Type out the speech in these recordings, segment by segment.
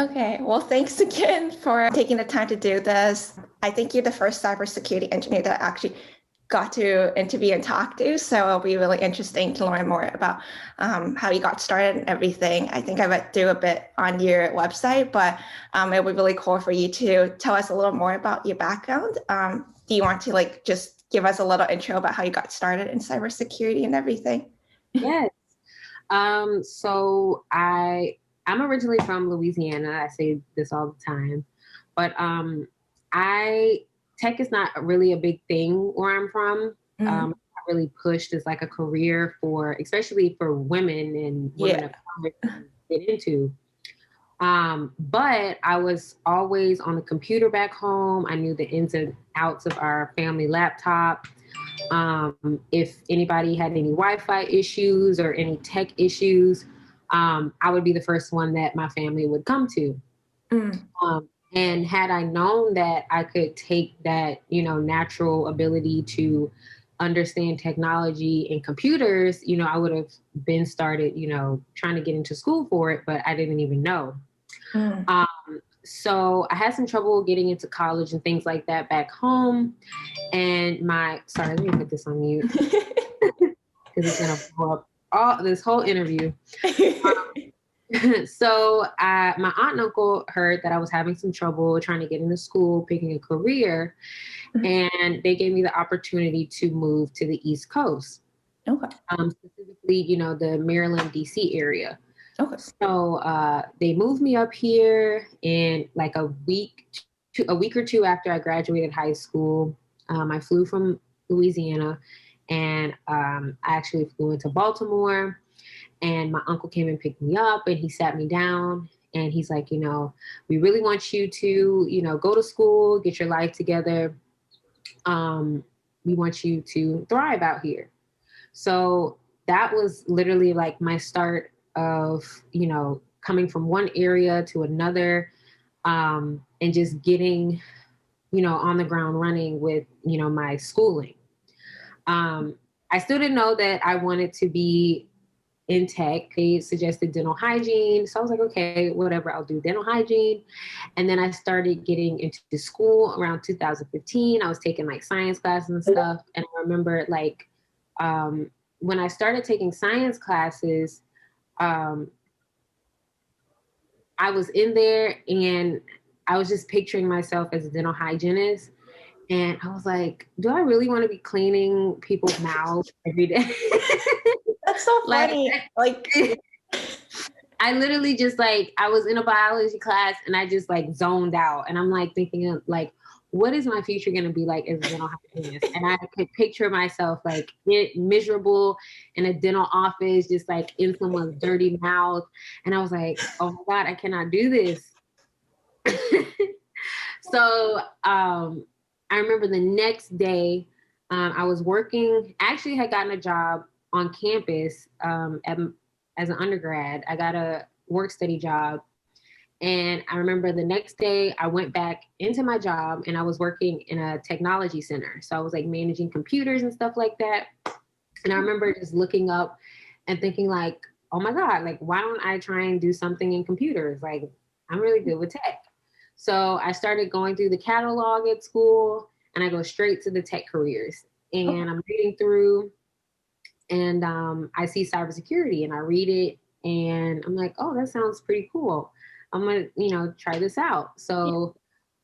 Okay, well, thanks again for taking the time to do this. I think you're the first cybersecurity engineer that I actually got to interview and talk to, so it'll be really interesting to learn more about how you got started and everything. I think I went through a bit on your website, but it would be really cool for you to tell us a little more about your background. Do you want to just give us a little intro about how you got started in cybersecurity and everything? Yes. So I'm originally from Louisiana. I say this all the time, but I tech is not really a big thing where I'm from. Mm, Not really pushed as like a career for, especially for women and women yeah. of color to get into. But I was always on the computer back home. I knew the ins and outs of our family laptop. If anybody had any Wi-Fi issues or any tech issues, I would be the first one that my family would come to. Mm, And had I known that I could take that, natural ability to understand technology and computers, I would have been started, trying to get into school for it, but I didn't even know. mm. Um, so I had some trouble getting into college and things like that back home. And sorry, let me put this on mute because it's gonna blow up all this whole interview. So my aunt and uncle heard that I was having some trouble trying to get into school, picking a career, and they gave me the opportunity to move to the East Coast, Okay. specifically, the Maryland, DC area. Okay. So they moved me up here in like a week or two after I graduated high school. I flew from Louisiana, and I actually flew into Baltimore. And my uncle came and picked me up, and he sat me down, and he's like, we really want you to, go to school, get your life together. We want you to thrive out here. So that was literally like my start of, coming from one area to another, and just getting, on the ground running with, my schooling. I still didn't know that I wanted to be in tech. They suggested dental hygiene. So I was like, okay, whatever, I'll do dental hygiene. And then I started getting into school around 2015. I was taking like science classes and stuff. And I remember when I started taking science classes, um, I was in there and I was just picturing myself as a dental hygienist. And I was like, do I really want to be cleaning people's mouths every day? That's so Like, funny. I literally just I was in a biology class and I just zoned out. And I'm like thinking of what is my future going to be like as a dental hygienist? And I could picture myself miserable in a dental office, just in someone's dirty mouth. And I was like, oh my God, I cannot do this. So I remember the next day I was working, actually had gotten a job on campus as an undergrad. I got a work study job. And I remember the next day I went back into my job and I was working in a technology center. So I was managing computers and stuff like that. And I remember just looking up and thinking oh my God, why don't I try and do something in computers? I'm really good with tech. So I started going through the catalog at school and I go straight to the tech careers. And I'm reading through and I see cybersecurity and I read it and I'm like, oh, that sounds pretty cool. I'm going to, try this out. So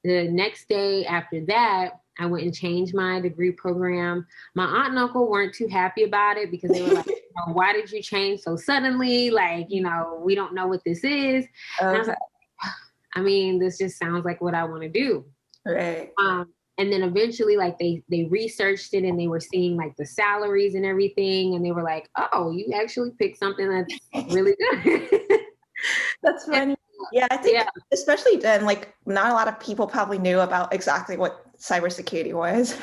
the next day after that, I went and changed my degree program. My aunt and uncle weren't too happy about it because they were like, why did you change so suddenly? We don't know what this is. And I was like, I mean, this just sounds like what I want to do. Right. And then eventually they researched it and they were seeing the salaries and everything. And they were like, oh, you actually picked something that's really good. That's funny. Yeah, I think especially then, not a lot of people probably knew about exactly what cybersecurity was.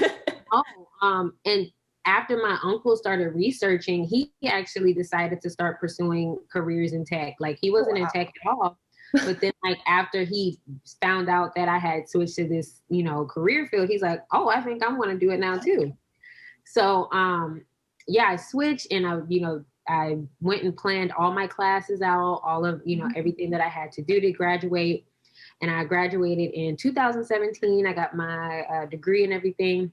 And after my uncle started researching, he actually decided to start pursuing careers in tech. He wasn't in tech at all. But then after he found out that I had switched to this, career field, he's like, oh, I think I'm going to do it now too. So, I switched and I went and planned all my classes out, all of, everything that I had to do to graduate. And I graduated in 2017. I got my degree and everything.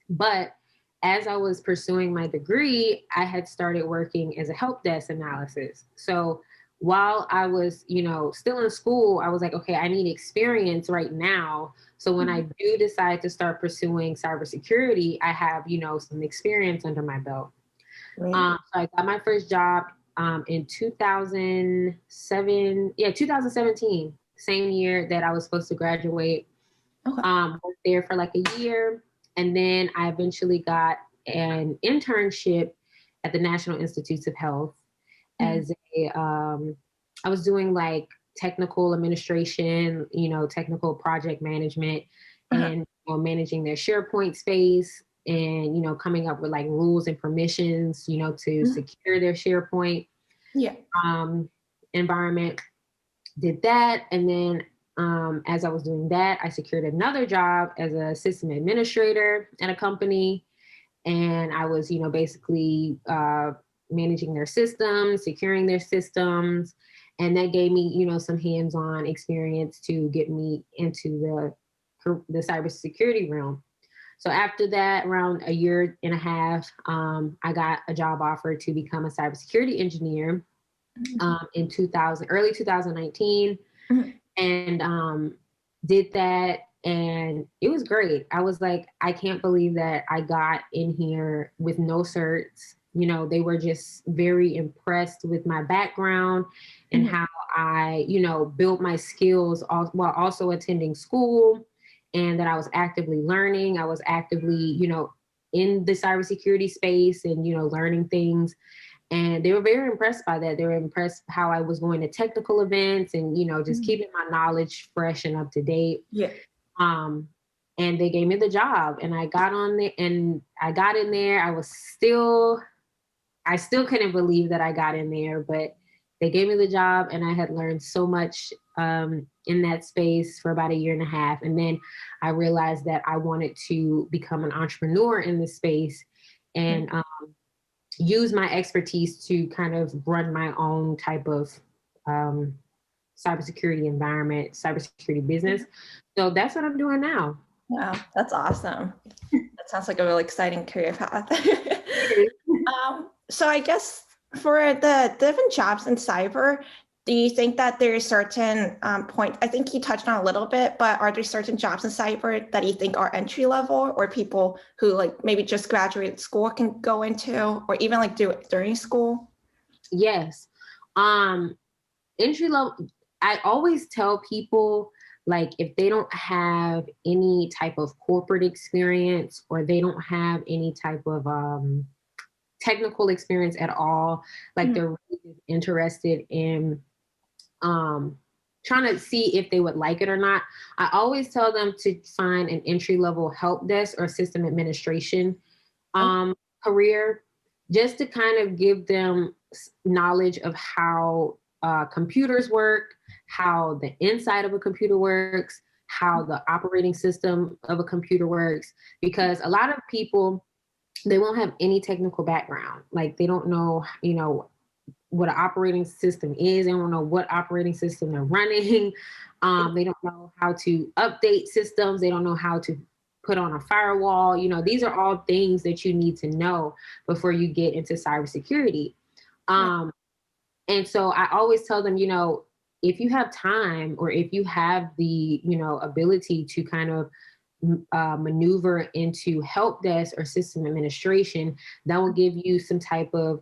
But as I was pursuing my degree, I had started working as a help desk analysis. So while I was, still in school, I was like, okay, I need experience right now. So when I do decide to start pursuing cybersecurity, I have, some experience under my belt. Right. So I got my first job in 2017, same year that I was supposed to graduate. Okay. Worked there for like a year. And then I eventually got an internship at the National Institutes of Health as I was doing like technical administration, technical project management and managing their SharePoint space and, coming up with like rules and permissions, to secure their SharePoint environment. Did that. And then as I was doing that, I secured another job as a system administrator at a company. And I was, basically managing their systems, securing their systems. And that gave me, some hands-on experience to get me into the cybersecurity realm. So after that, around a year and a half, I got a job offer to become a cybersecurity engineer in early 2019. And did that, and it was great. I was like, I can't believe that I got in here with no certs. They were just very impressed with my background and how I, built my skills while also attending school, and that I was actively learning. I was actively, in the cybersecurity space and, learning things. And they were very impressed by that. They were impressed how I was going to technical events and, just keeping my knowledge fresh and up to date. Yeah. And they gave me the job, and I got on there, and I got in there. I still couldn't believe that I got in there, but they gave me the job, and I had learned so much in that space for about a year and a half. And then I realized that I wanted to become an entrepreneur in this space and use my expertise to kind of run my own type of cybersecurity environment, cybersecurity business. So that's what I'm doing now. Wow, that's awesome. That sounds like a really exciting career path. So I guess for the different jobs in cyber, do you think that there's certain point, I think you touched on a little bit, but are there certain jobs in cyber that you think are entry level, or people who like maybe just graduated school can go into, or even like do it during school? Yes. Entry level, I always tell people, like, if they don't have any type of corporate experience, or they don't have any type of technical experience at all, like they're really interested in trying to see if they would like it or not, I always tell them to find an entry-level help desk or system administration career, just to kind of give them knowledge of how computers work, how the inside of a computer works, how the operating system of a computer works. Because a lot of people, they won't have any technical background. Like, they don't know, what an operating system is. They don't know what operating system they're running. They don't know how to update systems. They don't know how to put on a firewall. These are all things that you need to know before you get into cybersecurity. And so I always tell them, if you have time, or if you have the, ability to kind of maneuver into help desk or system administration, that will give you some type of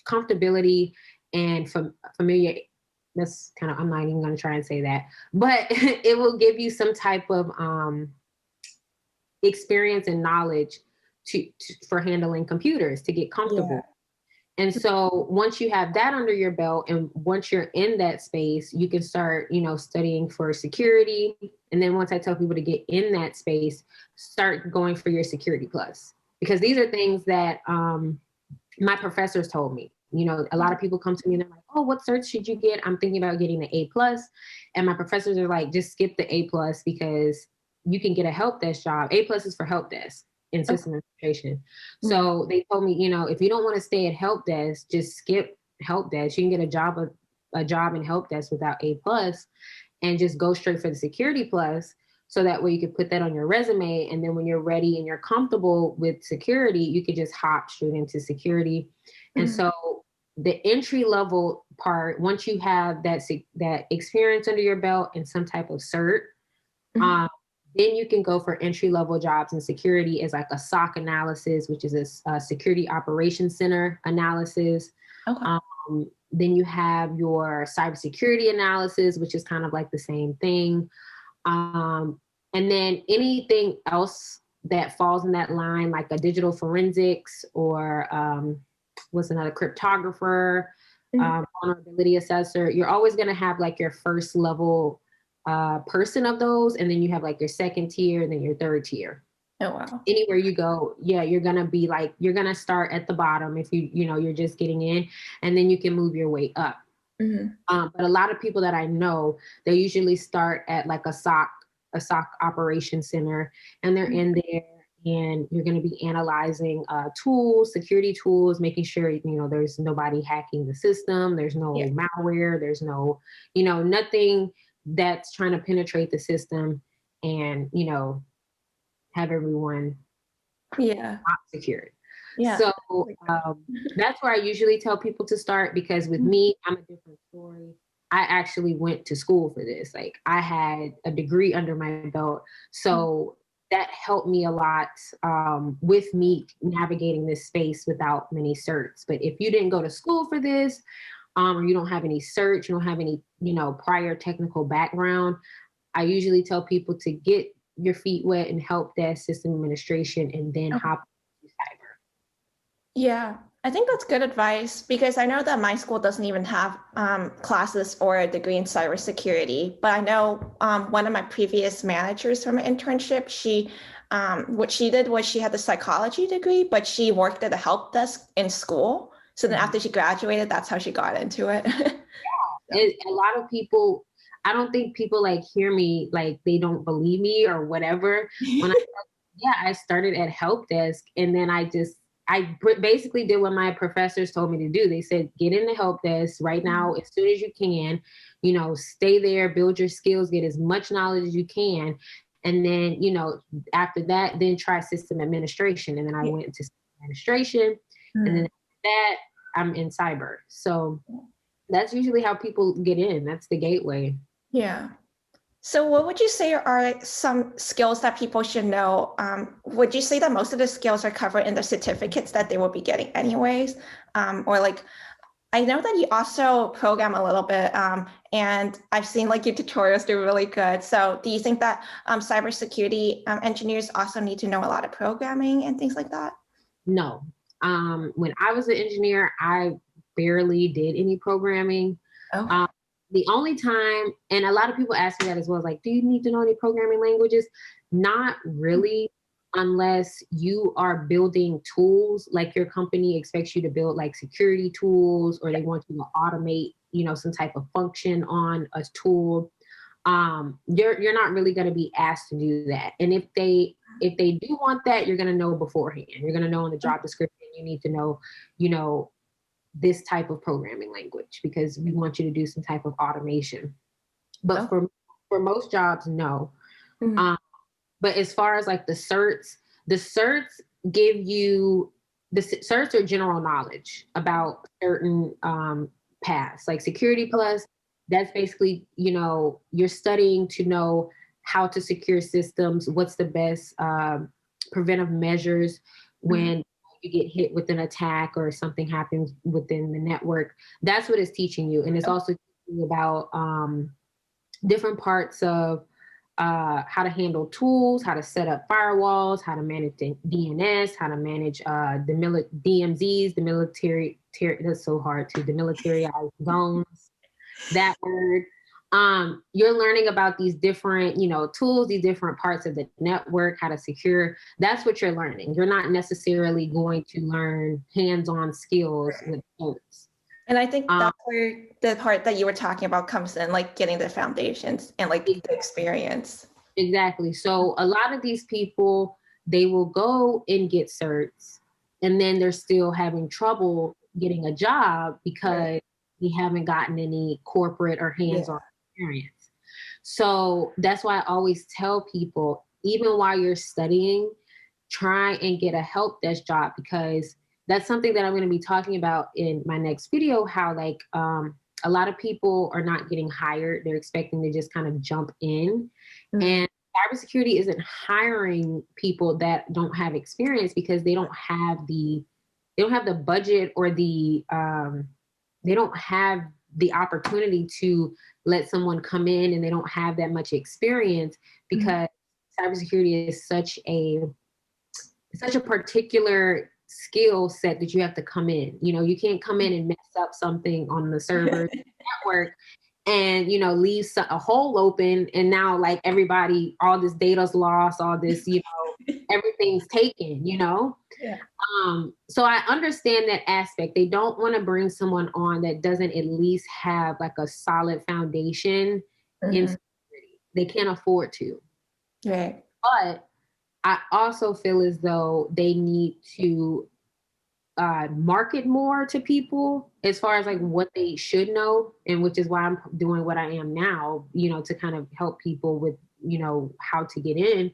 comfortability and familiar. That's kind of, I'm not even going to try and say that, but it will give you some type of experience and knowledge for handling computers, to get comfortable. And so once you have that under your belt, and once you're in that space, you can start, studying for security. And then once I tell people to get in that space, start going for your Security Plus, because these are things that my professors told me. A lot of people come to me and they're like, oh, what certs should you get? I'm thinking about getting the A+. And my professors are like, just skip the A+, because you can get a help desk job. A+ is for help desk in system administration. So they told me, you know, if you don't want to stay at help desk, just skip help desk. You can get a job in help desk without A plus, and just go straight for the security plus. So that way you could put that on your resume. And then when you're ready and you're comfortable with security, you could just hop straight into security. And so the entry level part, once you have that experience under your belt and some type of cert, then you can go for entry level jobs in security as like a SOC analysis, which is a security operations center analysis. Okay. Then you have your cybersecurity analysis, which is kind of like the same thing. And then anything else that falls in that line, like a digital forensics or what's another cryptographer, vulnerability assessor, you're always going to have like your first level person of those. And then you have like your second tier and then your third tier. Oh, wow. Anywhere you go, yeah, you're going to be like, you're going to start at the bottom if you're just getting in, and then you can move your way up. But a lot of people that I know, they usually start at like a SOC operations center, and they're in there, and you're going to be analyzing tools, security tools, making sure, there's nobody hacking the system. There's no malware. There's no, nothing that's trying to penetrate the system and, have everyone not secured. Yeah. So that's where I usually tell people to start, because with me, I'm a different story. I actually went to school for this. Like, I had a degree under my belt. So that helped me a lot with me navigating this space without many certs. But if you didn't go to school for this, or you don't have any certs, you don't have any, prior technical background, I usually tell people to get your feet wet in help desk, system administration, and then hop into cyber. Yeah, I think that's good advice, because I know that my school doesn't even have classes or a degree in cybersecurity. But I know one of my previous managers from an internship, what she did was she had the psychology degree, but she worked at a help desk in school. So then after she graduated, that's how she got into it. A lot of people, I don't think people like hear me, like they don't believe me or whatever. When I started at help desk, and then I basically did what my professors told me to do. They said, get in the help desk right now as soon as you can, stay there, build your skills, get as much knowledge as you can. And then, after that, then try system administration. And then I went into system administration. And then after that, I'm in cyber. So that's usually how people get in. That's the gateway. Yeah. So what would you say are some skills that people should know? Would you say that most of the skills are covered in the certificates that they will be getting anyways? Or like, I know that you also program a little bit, and I've seen like your tutorials do really good. So do you think that cybersecurity engineers also need to know a lot of programming and things like that? No. When I was an engineer, I barely did any programming. Oh. The only time, and a lot of people ask me that as well, like, do you need to know any programming languages? Not really, unless you are building tools, like your company expects you to build like security tools, or they want you to automate, some type of function on a tool. You're not really going to be asked to do that. And if they do want that, you're going to know beforehand. You're going to know in the job description, you need to know, this type of programming language, because we want you to do some type of automation. But for most jobs, no. But as far as like the certs give you, the certs are general knowledge about certain paths, like Security Plus. That's basically, you're studying to know how to secure systems, what's the best preventive measures when you get hit with an attack or something happens within the network. That's what it's teaching you. And it's also teaching you about different parts of how to handle tools, how to set up firewalls, how to manage DNS, how to manage the DMZs, the military, that's so hard too, the militarized zones, that word. You're learning about these different, tools, these different parts of the network, how to secure. That's what you're learning. You're not necessarily going to learn hands-on skills with tools. And I think that's where the part that you were talking about comes in, like getting the foundations and like the experience. Exactly. So a lot of these people, they will go and get certs, and then they're still having trouble getting a job because they haven't gotten any corporate or hands-on experience. So that's why I always tell people, even while you're studying, try and get a help desk job, because that's something that I'm going to be talking about in my next video, how like a lot of people are not getting hired. They're expecting to just kind of jump in. And cybersecurity isn't hiring people that don't have experience, because they don't have the budget, or they don't have the opportunity to let someone come in and they don't have that much experience, because cybersecurity is such a particular skill set that you have to come in. You know, you can't come in and mess up something on the server network and, you know, leave a hole open, and now like everybody, all this data's lost, all this, you know, everything's taken, you know? Yeah. So I understand that aspect. They don't want to bring someone on that doesn't at least have like a solid foundation in security. They can't afford to. Right. But I also feel as though they need to market more to people as far as like what they should know, and which is why I'm doing what I am now, you know, to kind of help people with, you know, how to get in.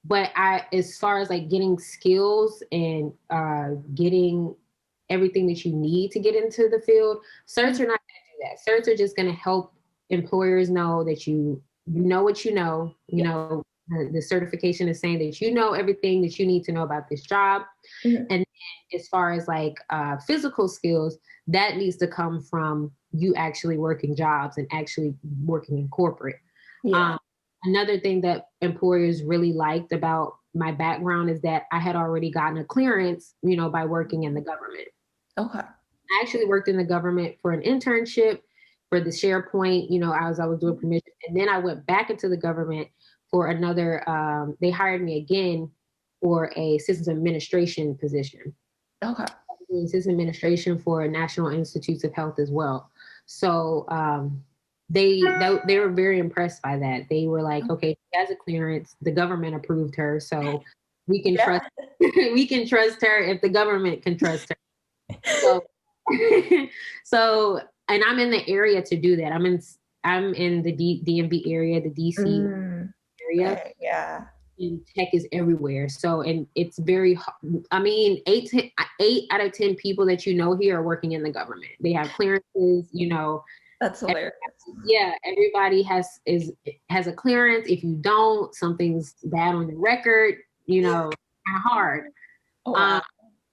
But as far as like getting skills and getting everything that you need to get into the field, certs are not going to do that. Certs are just going to help employers know that you know what you know. You know, the certification is saying that you know everything that you need to know about this job. And then as far as like physical skills, that needs to come from you actually working jobs and actually working in corporate. Another thing that employers really liked about my background is that I had already gotten a clearance, you know, by working in the government. Okay. I actually worked in the government for an internship for the SharePoint, you know, as I was doing permission. And then I went back into the government for another, they hired me again for a systems administration position. Okay. Systems administration for National Institutes of Health as well. So, they were very impressed by that. They were like, okay, she has a clearance. The government approved her, so we can trust. We can trust her if the government can trust her. So, and I'm in the area to do that. I'm in the DMV area, the DC area. Yeah. And tech is everywhere. So, and it's very, I mean, 8 out of 10 people that you know here are working in the government. They have clearances, you know. That's hilarious. Yeah, everybody has a clearance. If you don't, something's bad on the record, you know, kind of hard. Wow.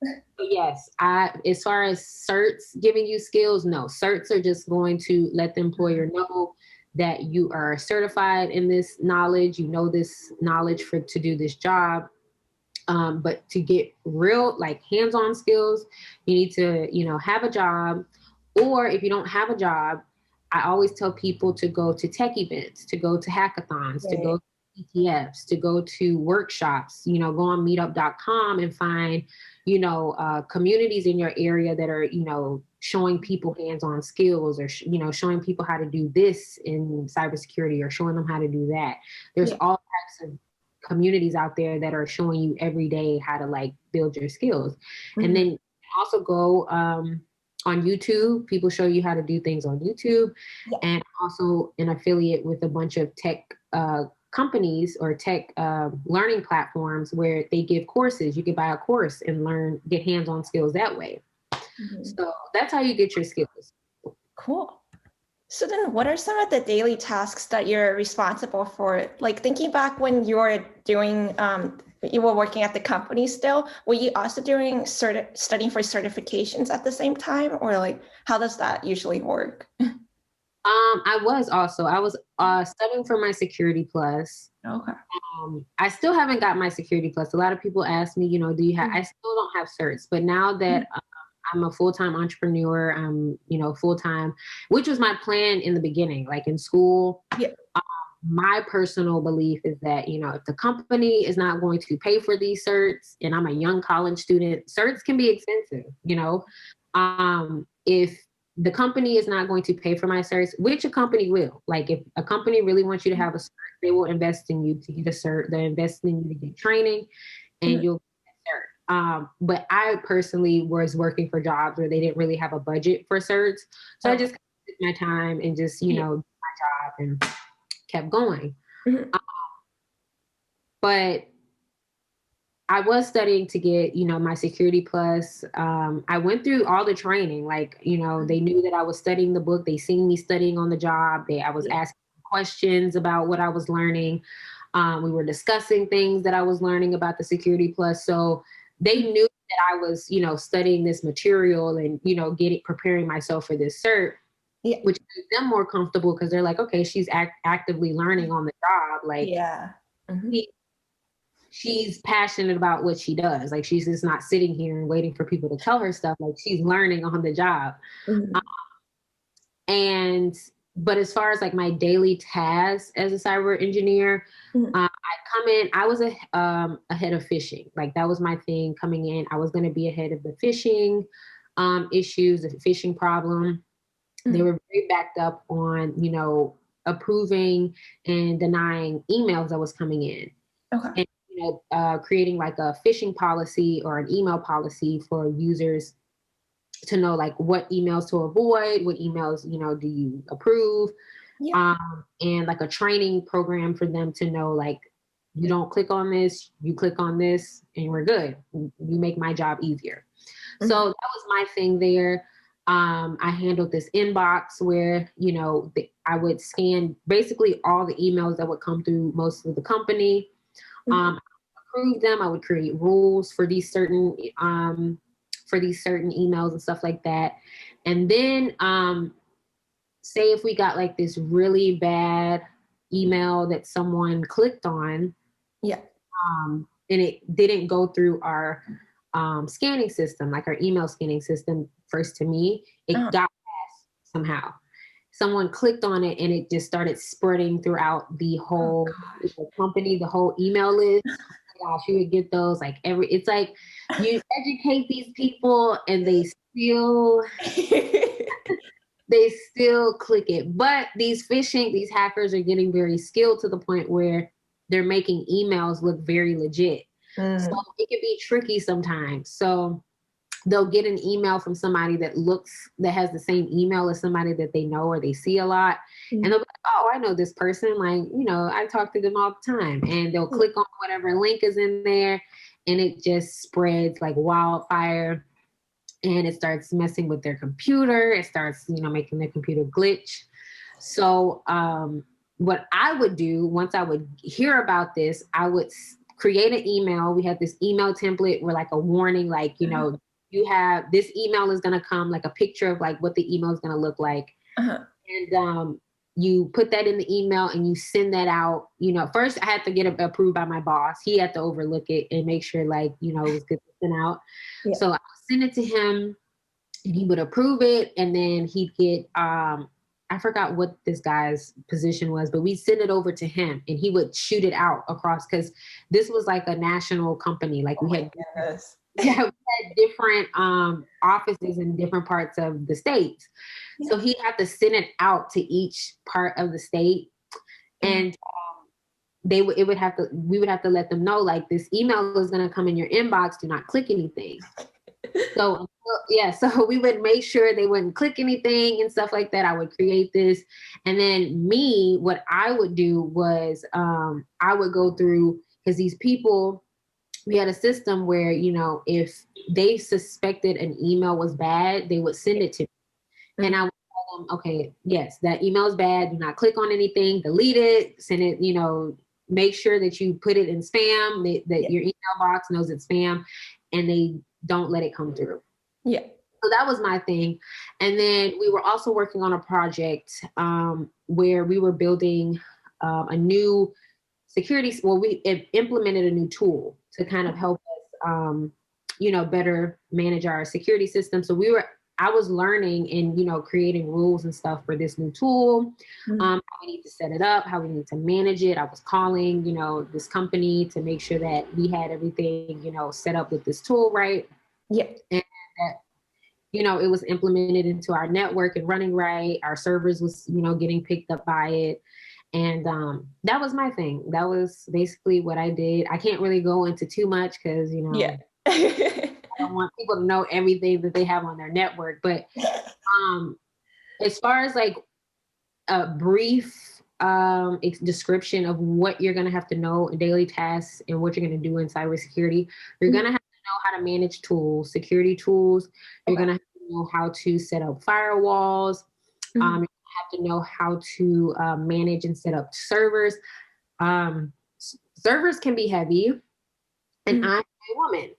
But yes, as far as certs giving you skills, no, certs are just going to let the employer know that you are certified in this knowledge, you know this knowledge to do this job. But to get real, like hands-on skills, you need to, you know, have a job. Or if you don't have a job, I always tell people to go to tech events, to go to hackathons, to go to ETFs, to go to workshops, you know, go on meetup.com and find, you know, communities in your area that are, you know, showing people hands-on skills, or, you know, showing people how to do this in cybersecurity, or showing them how to do that. There's all types of communities out there that are showing you every day how to like build your skills. And then also go on YouTube. People show you how to do things on YouTube. And also an affiliate with a bunch of tech companies or tech learning platforms where they give courses. You can buy a course and get hands-on skills that way. So that's how you get your skills. Cool. So then what are some of the daily tasks that you're responsible for? Like thinking back when you were doing, you were working at the company still, were you also doing studying for certifications at the same time? Or like, how does that usually work? I was studying for my Security Plus. Okay. I still haven't got my Security Plus. A lot of people ask me, you know, do you have, I still don't have certs, but now that I'm a full-time entrepreneur, I'm, you know, full-time, which was my plan in the beginning, like in school. My personal belief is that, you know, if the company is not going to pay for these certs, and I'm a young college student, certs can be expensive, you know. If the company is not going to pay for my certs, which a company will. Like if a company really wants you to have a cert, they will invest in you to get a cert. They're investing in you to get training, and you'll get a cert. But I personally was working for jobs where they didn't really have a budget for certs. So I just took my time and just, you know, did my job and kept going. But I was studying to get, you know, my Security Plus. I went through all the training. Like, you know, they knew that I was studying the book. They seen me studying on the job. I was asking questions about what I was learning. We were discussing things that I was learning about the Security Plus. So they knew that I was, you know, studying this material and, you know, preparing myself for this cert, which made them more comfortable because they're like, okay, she's actively learning on the job. Like, she's passionate about what she does. Like, she's just not sitting here and waiting for people to tell her stuff. Like, she's learning on the job. But as far as like my daily tasks as a cyber engineer, I come in, I was ahead of phishing. Like, that was my thing coming in. I was going to be ahead of the phishing issues, the phishing problem. They were very backed up on, you know, approving and denying emails that was coming in. And, you know, creating like a phishing policy or an email policy for users to know like what emails to avoid, what emails, you know, do you approve, and like a training program for them to know, like, you don't click on this, you click on this, and we're good. You make my job easier. So that was my thing there. I handled this inbox where, you know, I would scan basically all the emails that would come through most of the company. Approve them. I would create rules for these certain emails and stuff like that. And then say if we got like this really bad email that someone clicked on, and it didn't go through our scanning system, like our email scanning system first to me, it got passed somehow. Someone clicked on it and it just started spreading throughout the whole company, the whole email list. Gosh, you would get those like it's like you educate these people and they still click it. But these hackers are getting very skilled to the point where they're making emails look very legit. So it can be tricky sometimes. So they'll get an email from somebody that has the same email as somebody that they know or they see a lot. And they'll be like, oh, I know this person. Like, you know, I talk to them all the time. And they'll click on whatever link is in there and it just spreads like wildfire. And it starts messing with their computer. It starts, you know, making their computer glitch. So what I would do once I would hear about this, I would create an email. We had this email template where like a warning, like, you know, you have this email is going to come, like a picture of like what the email is going to look like. And you put that in the email and you send that out. You know, first I had to get it approved by my boss. He had to overlook it and make sure like, you know, it was good to send out. So I would send it to him and he would approve it. And then he'd get, I forgot what this guy's position was, but we'd send it over to him and he would shoot it out across, because this was like a national company. Like we had different offices in different parts of the state. So he had to send it out to each part of the state. And we would have to let them know, like, this email is going to come in your inbox. Do not click anything. So we would make sure they wouldn't click anything and stuff like that. I would create this. And then what I would do was I would go through, because these people, we had a system where, you know, if they suspected an email was bad, they would send it to me. And I would tell them, okay, yes, that email is bad. Do not click on anything, delete it, send it, you know, make sure that you put it in spam, that your email box knows it's spam, and they don't let it come through. So that was my thing. And then we were also working on a project where we were building a new security. Well, we implemented a new tool to kind of help us, you know, better manage our security system. So I was learning and, you know, creating rules and stuff for this new tool, how we need to set it up, how we need to manage it. I was calling, you know, this company to make sure that we had everything, you know, set up with this tool, right? And you know, it was implemented into our network and running right. Our servers was, you know, getting picked up by it. And that was my thing. That was basically what I did. I can't really go into too much because, you know, Yeah. I don't want people to know everything that they have on their network. But as far as like a brief description of what you're going to have to know in daily tasks and what you're going to do in cybersecurity, you're going to have to know how to manage tools, security tools. You're going to have to know how to set up firewalls. You have to know how to manage and set up servers. Servers can be heavy, and I'm a woman.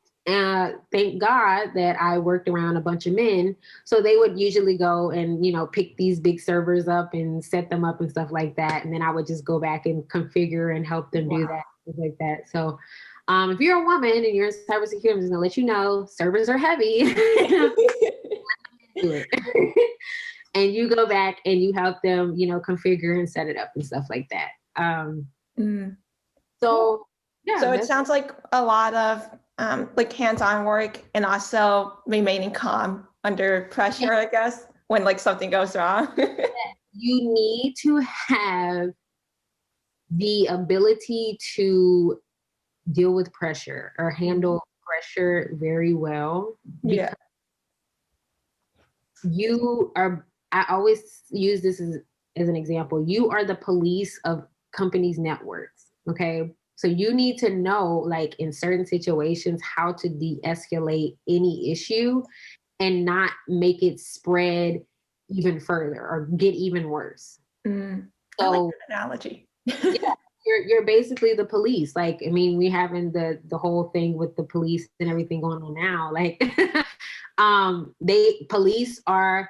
Thank God that I worked around a bunch of men. So they would usually go and, you know, pick these big servers up and set them up and stuff like that. And then I would just go back and configure and help them do that, stuff like that. So if you're a woman and you're in cybersecurity, I'm just gonna let you know servers are heavy. Do it. And you go back and you help them, you know, configure and set it up and stuff like that. So yeah. So it sounds like a lot of like hands-on work and also remaining calm under pressure, I guess, when like something goes wrong. You need to have the ability to deal with pressure or handle pressure very well. Yeah. You are, I always use this as an example. You are the police of companies' networks. Okay. So you need to know, like in certain situations, how to de-escalate any issue and not make it spread even further or get even worse. I like that analogy. Yeah, you're basically the police. Like, I mean, we having the whole thing with the police and everything going on now. Like, police are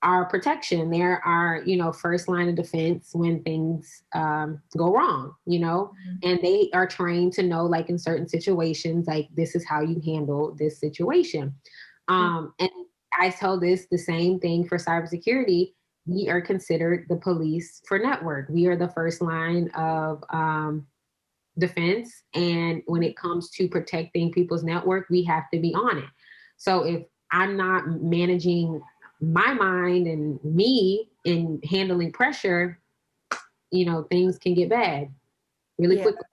our protection. They're our, you know, first line of defense when things go wrong, you know, and they are trained to know, like in certain situations, like this is how you handle this situation. And I tell the same thing for cybersecurity. We are considered the police for network. We are the first line of defense. And when it comes to protecting people's network, we have to be on it. So if I'm not managing my mind and me in handling pressure, you know, things can get bad really quickly.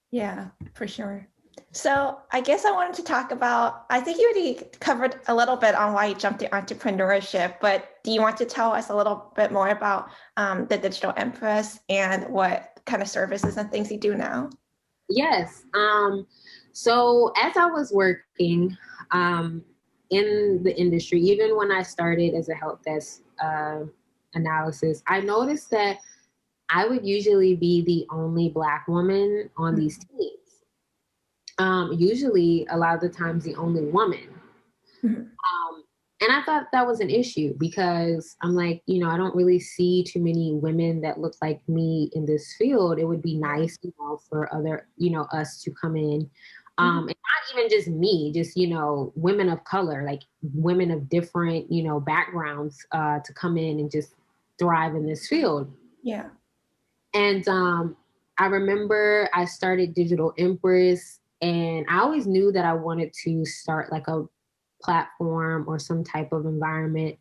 Yeah, for sure. So I guess I wanted to talk about, I think you already covered a little bit on why you jumped to entrepreneurship, but do you want to tell us a little bit more about the Digital Empress and what kind of services and things you do now? Yes. So as I was working in the industry, even when I started as a help desk analysis, I noticed that I would usually be the only Black woman on these teams. Usually, a lot of the times, the only woman. And I thought that was an issue because I'm like, you know, I don't really see too many women that look like me in this field. It would be nice, you know, for other, you know, us to come in. And not even just me, just, you know, women of color, like women of different, you know, backgrounds to come in and just thrive in this field. Yeah. And I remember I started Digital Empress, and I always knew that I wanted to start like a platform or some type of environment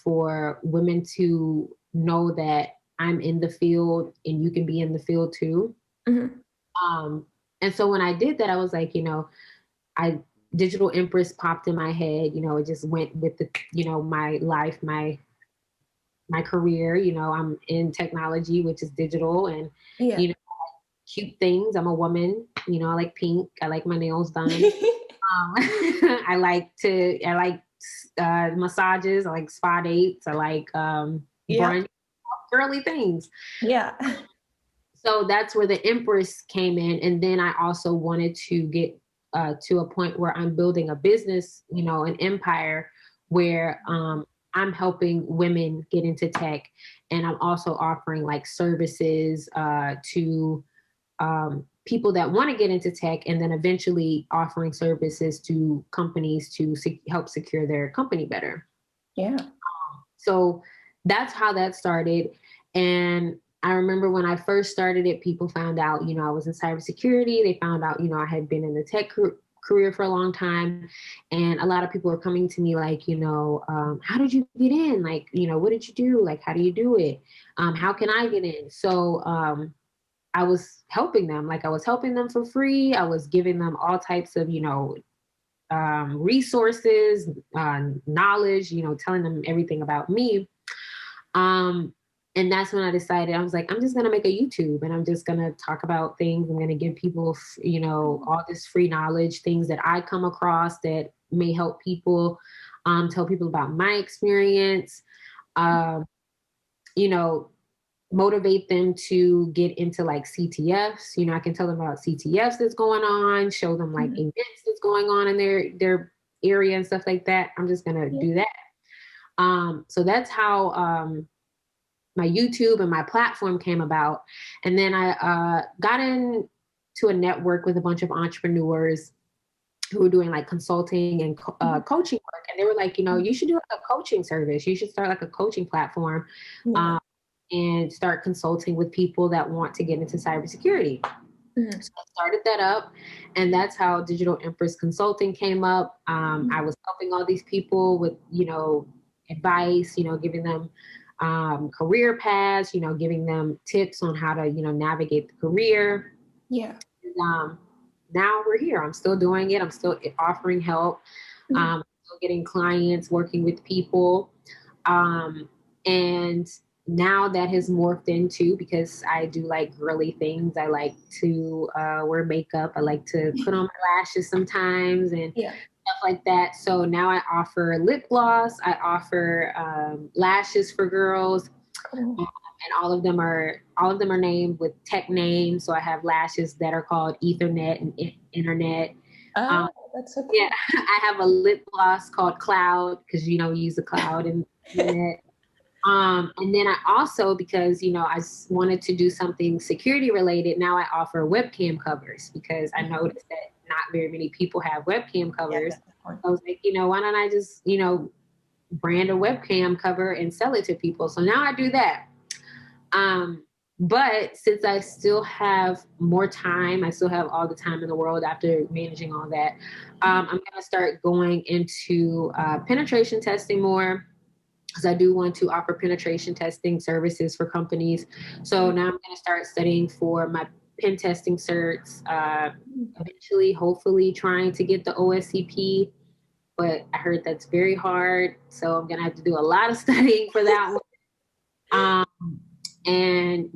for women to know that I'm in the field and you can be in the field too. And so when I did that, I was like, you know, Digital Empress popped in my head, you know, it just went with the, you know, my life, my career, you know, I'm in technology, which is digital, and, you know, cute things. I'm a woman, you know, I like pink. I like my nails done. I like massages. I like spa dates. I like brunch, girly things. Yeah. So that's where the Empress came in. And then I also wanted to get to a point where I'm building a business, you know, an empire where I'm helping women get into tech. And I'm also offering like services to people that want to get into tech, and then eventually offering services to companies to help secure their company better. Yeah. So that's how that started. And I remember when I first started it, people found out, you know, I was in cybersecurity. They found out, you know, I had been in the tech career for a long time. And a lot of people are coming to me like, how did you get in? Like, what did you do? Like, how do you do it? How can I get in? So I was helping them. Like, I was helping them for free. I was giving them all types of, resources, knowledge, telling them everything about me. And that's when I decided, I was like, I'm just going to make a YouTube and I'm just going to talk about things. I'm going to give people, all this free knowledge, things that I come across that may help people, tell people about my experience, motivate them to get into like CTFs. I can tell them about CTFs that's going on, show them like events that's going on in their area and stuff like that. I'm just going to do that. So that's how, my YouTube and my platform came about. And then I got into a network with a bunch of entrepreneurs who were doing like consulting and coaching work. And they were like, you should do like a coaching service. You should start like a coaching platform and start consulting with people that want to get into cybersecurity. So I started that up, and that's how Digital Empress Consulting came up. I was helping all these people with, advice, giving them career paths, giving them tips on how to, navigate the career. Yeah. And, now we're here. I'm still doing it. I'm still offering help. Still getting clients, working with people. And now that has morphed into, because I do like girly things. I like to wear makeup. I like to put on my lashes sometimes and stuff like that. So now I offer lip gloss. I offer lashes for girls, and all of them are named with tech names. So I have lashes that are called Ethernet and Internet. That's so cool. Yeah, I have a lip gloss called Cloud because we use the cloud and internet. And then I also, because I wanted to do something security related, now I offer webcam covers because I noticed that not very many people have webcam covers. I was like, why don't I just, brand a webcam cover and sell it to people? So now I do that. But since I still have more time, I still have all the time in the world after managing all that, I'm going to start going into penetration testing more, because I do want to offer penetration testing services for companies. So now I'm going to start studying for my pen testing certs, eventually, hopefully trying to get the OSCP, but I heard that's very hard. So I'm going to have to do a lot of studying for that one. And,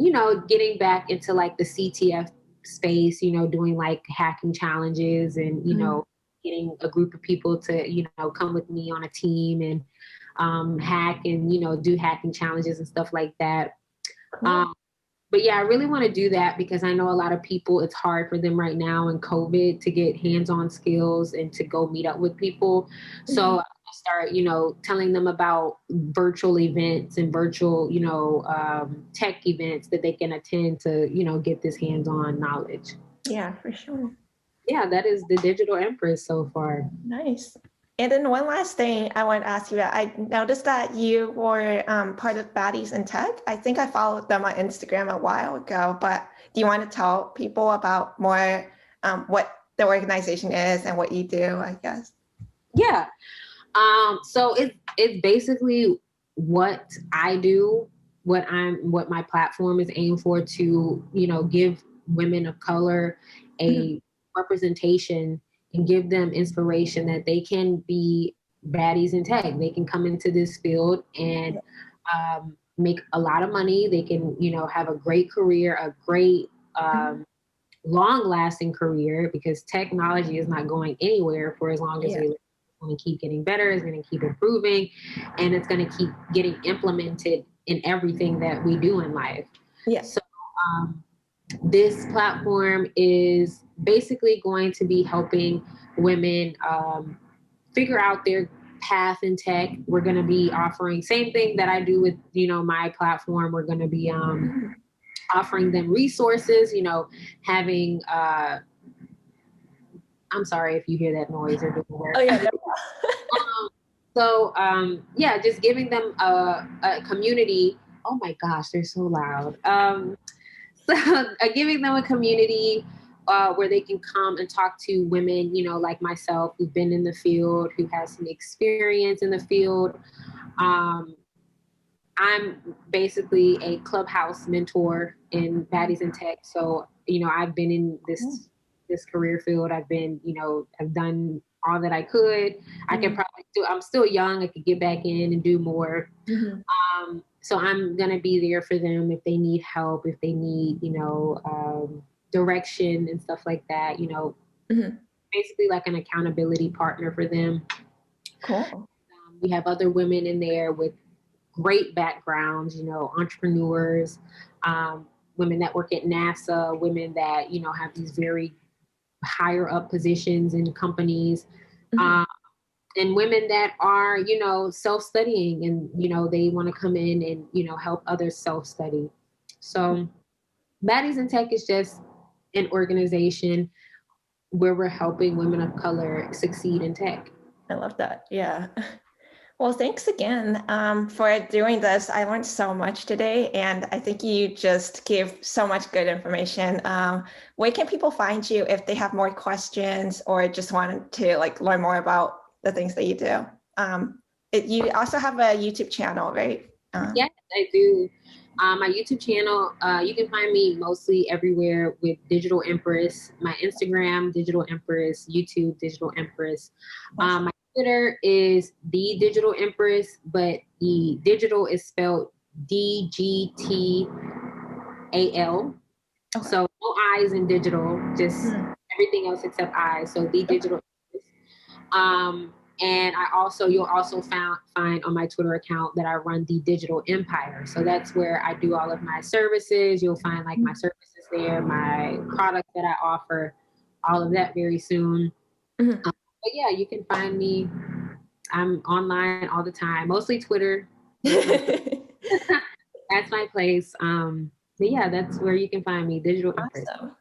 getting back into like the CTF space, doing like hacking challenges and, getting a group of people to, come with me on a team and hack and, do hacking challenges and stuff like that. But yeah, I really want to do that because I know a lot of people, it's hard for them right now in COVID to get hands-on skills and to go meet up with people. So I start, telling them about virtual events and virtual, tech events that they can attend to, get this hands-on knowledge. Yeah, for sure. Yeah, that is the Digital Empress so far. Nice. And then one last thing I want to ask you about. I noticed that you were part of Baddies in Tech. I think I followed them on Instagram a while ago, but do you want to tell people about more what the organization is and what you do, I guess? Yeah. So it's basically what I do, what my platform is aimed for, to, give women of color a representation and give them inspiration that they can be baddies in tech. They can come into this field and make a lot of money. They can, have a great career, a great long-lasting career, because technology is not going anywhere for as long as we live. It's going to keep getting better. It's going to keep improving, and it's going to keep getting implemented in everything that we do in life. So this platform is basically going to be helping women figure out their path in tech. We're going to be offering same thing that I do with, my platform. We're going to be offering them resources, having I'm sorry if you hear that noise or doing work. Oh, yeah. So just giving them a community. Oh my gosh, they're so loud. So giving them a community where they can come and talk to women, you know, like myself, who've been in the field, who has some experience in the field. I'm basically a clubhouse mentor in Baddies in Tech. So, you know, I've been in this career field. I've been, you know, I've done all that I could. I can probably do, I'm still young. I could get back in and do more. So I'm going to be there for them if they need help, if they need, you know, direction and stuff like that, you know, basically like an accountability partner for them. Cool. We have other women in there with great backgrounds, you know, entrepreneurs, women that work at NASA, women that, you know, have these very higher up positions in companies, and women that are, you know, self-studying and, you know, they want to come in and, you know, help others self-study. So Baddies in Tech is just an organization where we're helping women of color succeed in tech. I love that. Yeah. Well, thanks again for doing this. I learned so much today, and I think you just gave so much good information. Where can people find you if they have more questions or just wanted to like learn more about the things that you do? You also have a YouTube channel, right? Yes, I do. My YouTube channel, you can find me mostly everywhere with Digital Empress. My Instagram, Digital Empress. YouTube, Digital Empress. My Twitter is the Digital Empress, but the digital is spelled DGTAL. Okay. So no I's in digital, just everything else except I's. So the Digital Empress. And you'll also find on my Twitter account that I run the Digital Empire. So that's where I do all of my services. You'll find like my services there, my products that I offer, all of that very soon. But yeah, you can find me. I'm online all the time, mostly Twitter. That's my place. But yeah, that's where you can find me, Digital Empress. Awesome.